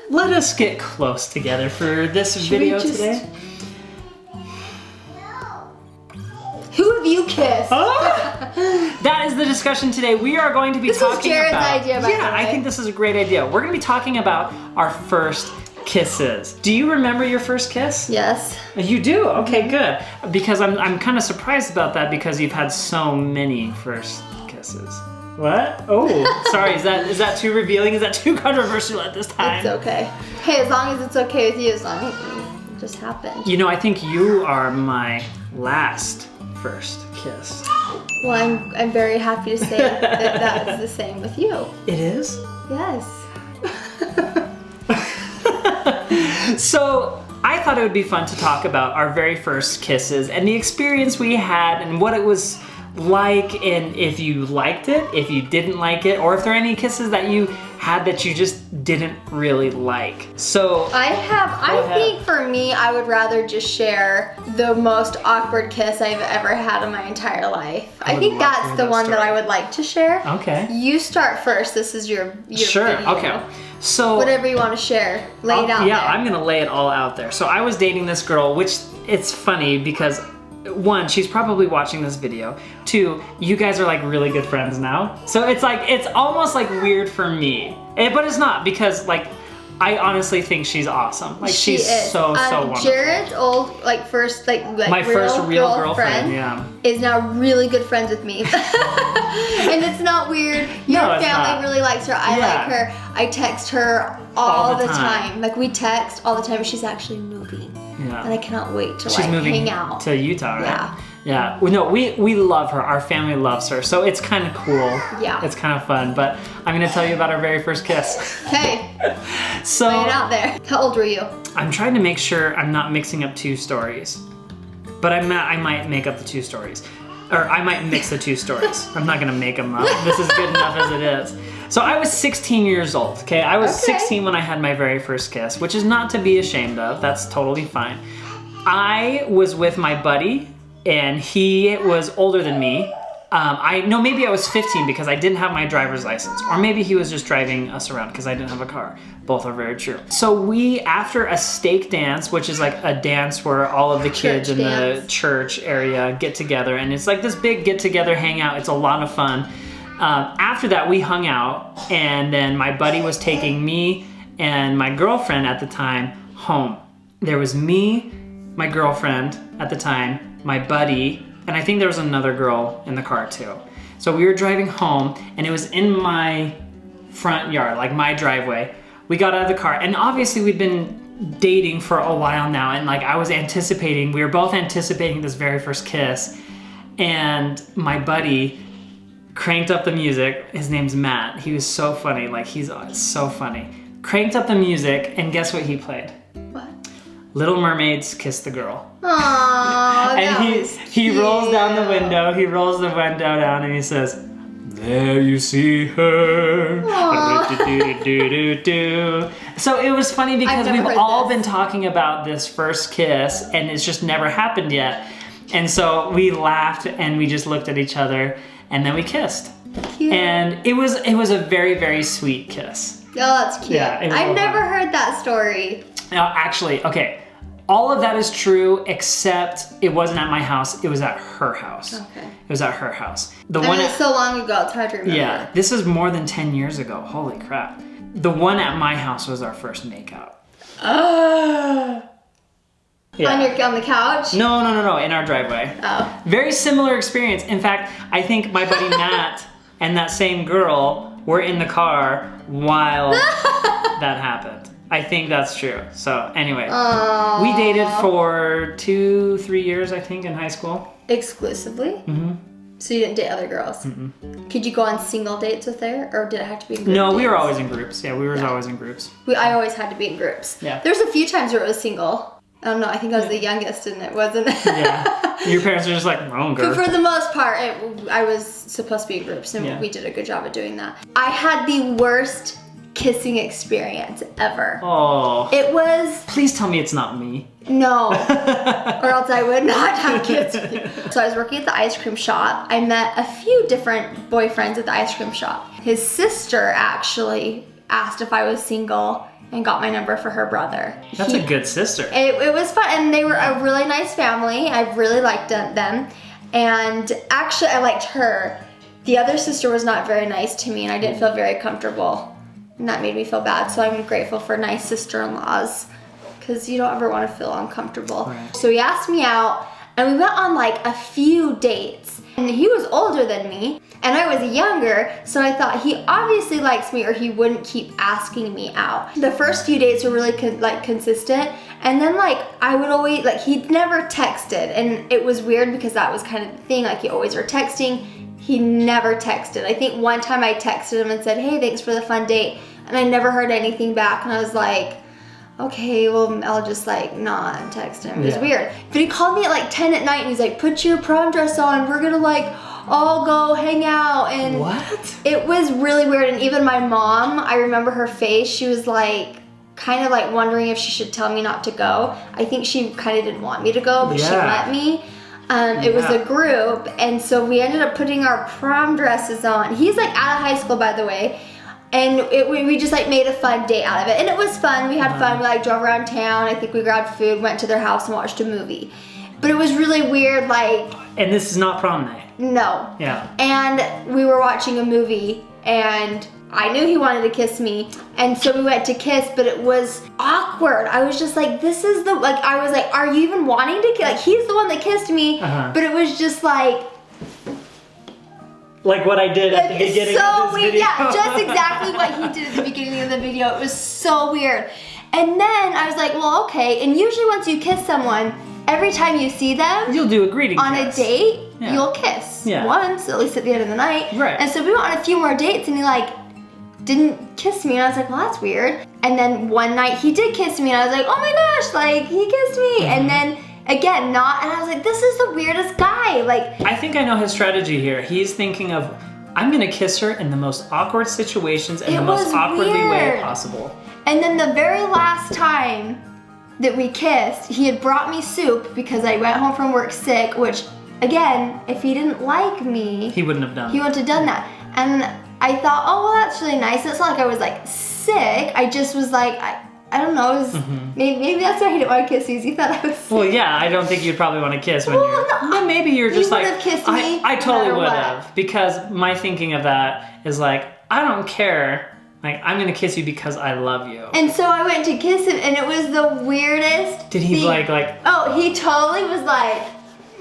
let us get close together for this video today. Who have you kissed? That is the discussion today. We are going to be talking about... This is Jared's idea, by the way. I think this is a great idea. We're going to be talking about our first kisses. Do you remember your first kiss? Yes. You do? Okay, good. Because I'm kind of surprised about that because you've had so many first kisses. What? Oh, sorry. Is that too revealing? Is that too controversial at this time? It's okay. Hey, as long as it's okay with you, as long as it just happened. You know, I think you are my last first kiss. Well, I'm very happy to say that is the same with you. It is? Yes. So I thought it would be fun to talk about our very first kisses and the experience we had and what it was like, and if you liked it, if you didn't like it, or if there are any kisses that you had that you just didn't really like. So I think for me, I would rather just share the most awkward kiss I've ever had in my entire life. I think that's the one that I would like to share. Okay. You start first. This is your Sure, video. okay. So whatever you want to share, lay it out there. Yeah, I'm gonna lay it all out there. So I was dating this girl, which it's funny because one, she's probably watching this video. Two, you guys are like really good friends now. So it's like, it's almost like weird for me. But it's not, because like, I honestly think she's awesome. Like she's so wonderful. Jared's old, first my first real girlfriend, yeah, is now really good friends with me. And it's not weird. Your family really likes her. I like her. I text her all the time. Like we text all the time. She's actually moving. Yeah. And I cannot wait to hang out. To Utah, right? Yeah. Yeah. No, we love her. Our family loves her. So it's kind of cool. Yeah. It's kind of fun. But I'm going to tell you about our very first kiss. Okay. So lay it out there. How old were you? I'm trying to make sure I'm not mixing up two stories. But I might make up the two stories. Or I might mix the two stories. I'm not going to make them up. This is good enough as it is. So I was 16 years old, okay? I was 16 when I had my very first kiss, which is not to be ashamed of. That's totally fine. I was with my buddy, and he was older than me. Maybe I was 15 because I didn't have my driver's license. Or maybe he was just driving us around because I didn't have a car. Both are very true. So we, after a stake dance, which is like a dance where all of the kids in the church area get together, and it's like this big get together hangout. It's a lot of fun. After that, we hung out, and then my buddy was taking me and my girlfriend at the time home. There was me, my girlfriend at the time, my buddy, and I think there was another girl in the car too. So we were driving home, and it was in my front yard, like my driveway. We got out of the car, and obviously we'd been dating for a while now, and like we were both anticipating this very first kiss, and my buddy cranked up the music. His name's Matt. He was so funny. Like, he's so funny. Cranked up the music, and guess what he played? What? Little Mermaid's Kiss the Girl. Aww, and he rolls down the window. He rolls the window down, and he says, "There you see her." So it was funny because we've all been talking about this first kiss, and it's just never happened yet. And so we laughed, and we just looked at each other, and then we kissed. Cute. And it was a very, very sweet kiss. Oh, that's cute. Yeah, I've never heard that story. Now, actually, okay, all of that is true, except it wasn't at my house. It was at her house. Okay. It was at her house. It was so long ago, it's hard to remember. Yeah, this is more than 10 years ago. Holy crap. The one at my house was our first makeout. Yeah. On the couch? No, in our driveway. Oh. Very similar experience. In fact, I think my buddy Matt and that same girl were in the car while that happened. I think that's true. So anyway, we dated for 2-3 years, I think, in high school. Exclusively? Mm-hmm. So you didn't date other girls? Mm-mm. Could you go on single dates with her, or did it have to be in group No, dates? we were always in groups. Yeah, we were always in groups. I always had to be in groups. Yeah. There's a few times where it was single. I don't know, I think I was the youngest and it wasn't. Yeah. Your parents are just like, wrong girl. For the most part, I was supposed to be in groups, and we did a good job of doing that. I had the worst kissing experience ever. Oh. It was... Please tell me it's not me. No. Or else I would not have kissed you. So I was working at the ice cream shop. I met a few different boyfriends at the ice cream shop. His sister actually asked if I was single, and got my number for her brother. That's a good sister. It was fun, and they were a really nice family. I really liked them. And actually, I liked her. The other sister was not very nice to me, and I didn't feel very comfortable. And that made me feel bad. So I'm grateful for nice sister-in-laws, because you don't ever want to feel uncomfortable. Right. So he asked me out, and we went on like a few dates. And he was older than me, and I was younger, so I thought he obviously likes me or he wouldn't keep asking me out. The first few dates were really consistent, and then like I would always, like he'd never texted, and it was weird because that was kind of the thing, like you always were texting. He never texted. I think one time I texted him and said, hey, thanks for the fun date, and I never heard anything back, and I was like, okay, well, I'll just like not text him. It was weird. But he called me at like 10 at night and he's like, put your prom dress on. We're gonna like all go hang out. And what? It was really weird. And even my mom, I remember her face. She was like, kind of like wondering if she should tell me not to go. I think she kind of didn't want me to go, but she let me. It was a group. And so we ended up putting our prom dresses on. He's like out of high school, by the way. And we just like made a fun day out of it. And it was fun. We had fun. We like drove around town. I think we grabbed food, went to their house and watched a movie. But it was really weird, like... And this is not prom night. No. Yeah. And we were watching a movie and I knew he wanted to kiss me. And so we went to kiss, but it was awkward. I was just like, this is the... Like, I was like, are you even wanting to kiss? Like, he's the one that kissed me. But it was just like... Like what I did at the beginning of this video. Yeah, just exactly what he did at the beginning of the video. It was so weird. And then I was like, well, okay. And usually once you kiss someone, every time you see them, you'll do a greeting on kiss. A date, you'll kiss once, at least at the end of the night. Right. And so we went on a few more dates and he like didn't kiss me. And I was like, well, that's weird. And then one night he did kiss me and I was like, oh my gosh, like he kissed me. And then again, not, and I was like, this is the weirdest guy. Like, I think I know his strategy here. He's thinking of, I'm gonna kiss her in the most awkward situations and the most awkwardly way possible. And then the very last time that we kissed, he had brought me soup because I went home from work sick, which again, if he didn't like me, he wouldn't have done. He wouldn't have done that. And I thought, oh, well, that's really nice. It's not like I was like sick. I just was like, I don't know, it was, maybe that's why he didn't want to kiss me. He thought I was sick. Well, yeah, I don't think you'd probably want to kiss when you're... No, maybe you're just like... Have kissed me I totally would have. Because my thinking of that is like, I don't care. Like, I'm going to kiss you because I love you. And so I went to kiss him, and it was the weirdest Did he thing. like... Oh, he totally was like...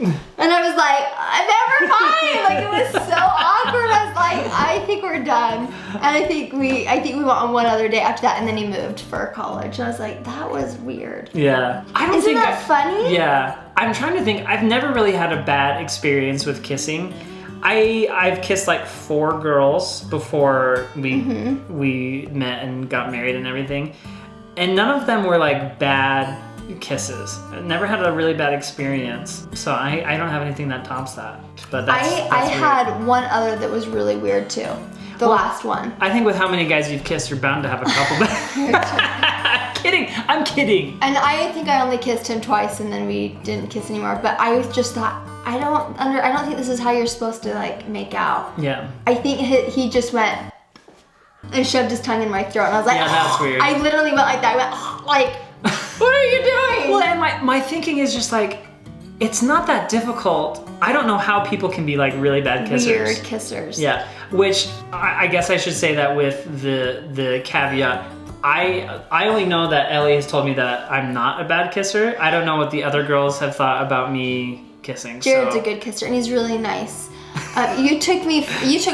And I was like, never mind. Like, it was so awkward. I was like, I think we're done. And I think we went on one other day after that, and then he moved for college. And I was like, that was weird. Yeah. Isn't that funny? Yeah. I'm trying to think. I've never really had a bad experience with kissing. I've kissed like 4 girls before we met and got married and everything. And none of them were like bad kisses. I never had a really bad experience, so I don't have anything that tops that. But that's I had one other that was really weird too. The last one. I think with how many guys you've kissed, you're bound to have a couple bad. I'm kidding. And I think I only kissed him twice, and then we didn't kiss anymore. But I just thought, I don't think this is how you're supposed to like make out. Yeah. I think he just went and shoved his tongue in my throat, and I was like, yeah, that's weird. I literally went like that. I went like. What are you doing? Well, and my thinking is just like, it's not that difficult. I don't know how people can be like really bad kissers. Weird kissers. Yeah, which I guess I should say that with the caveat. I only know that Ellie has told me that I'm not a bad kisser. I don't know what the other girls have thought about me kissing. Jared's a good kisser, and he's really nice. You took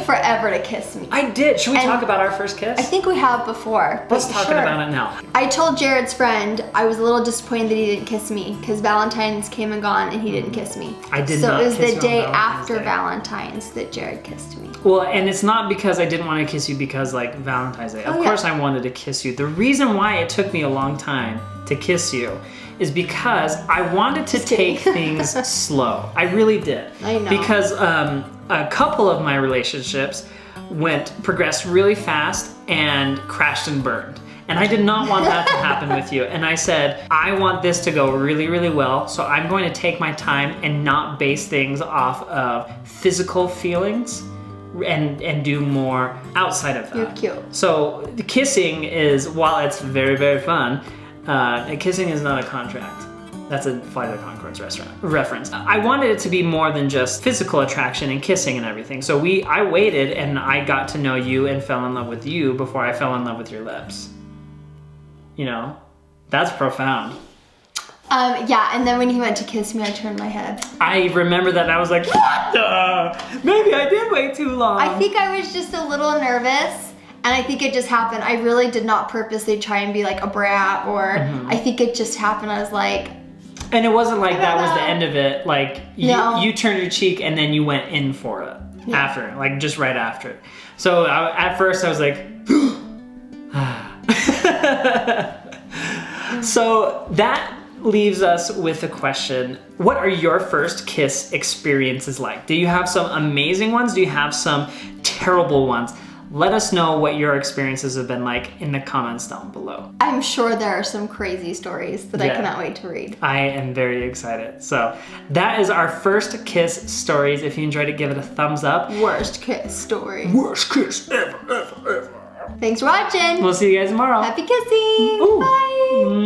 forever to kiss me. I did. Should we talk about our first kiss? I think we have before. Let's talk about it now. I told Jared's friend I was a little disappointed that he didn't kiss me because Valentine's came and gone and he didn't kiss me. I did not kiss you on Valentine's Day. So it was the day after Valentine's that Jared kissed me. Well, and it's not because I didn't want to kiss you because like Valentine's Day. Of course I wanted to kiss you. The reason why it took me a long time to kiss you is because I wanted to take things slow. I really did. I know. Because a couple of my relationships progressed really fast and crashed and burned. And I did not want that to happen with you. And I said, I want this to go really, really well. So I'm going to take my time and not base things off of physical feelings and do more outside of that. You're cute. So the kissing is, while it's very, very fun, kissing is not a contract. That's a Flight of the Conchords reference. I wanted it to be more than just physical attraction and kissing and everything. So I waited and I got to know you and fell in love with you before I fell in love with your lips. You know, that's profound. Yeah, and then when he went to kiss me, I turned my head. I remember that and I was like, what the? Maybe I did wait too long. I think I was just a little nervous, and I think it just happened. I really did not purposely try and be like a brat, or I think it just happened. I was like... And it wasn't like that was the end of it. Like, you turned your cheek and then you went in for it after, like just right after it. So at first I was like, so that leaves us with a question. What are your first kiss experiences like? Do you have some amazing ones? Do you have some terrible ones? Let us know what your experiences have been like in the comments down below. I'm sure there are some crazy stories that I cannot wait to read. I am very excited. So that is our first kiss stories. If you enjoyed it, give it a thumbs up. Worst kiss story. Worst kiss ever, ever, ever. Thanks for watching. We'll see you guys tomorrow. Happy kissing. Ooh. Bye.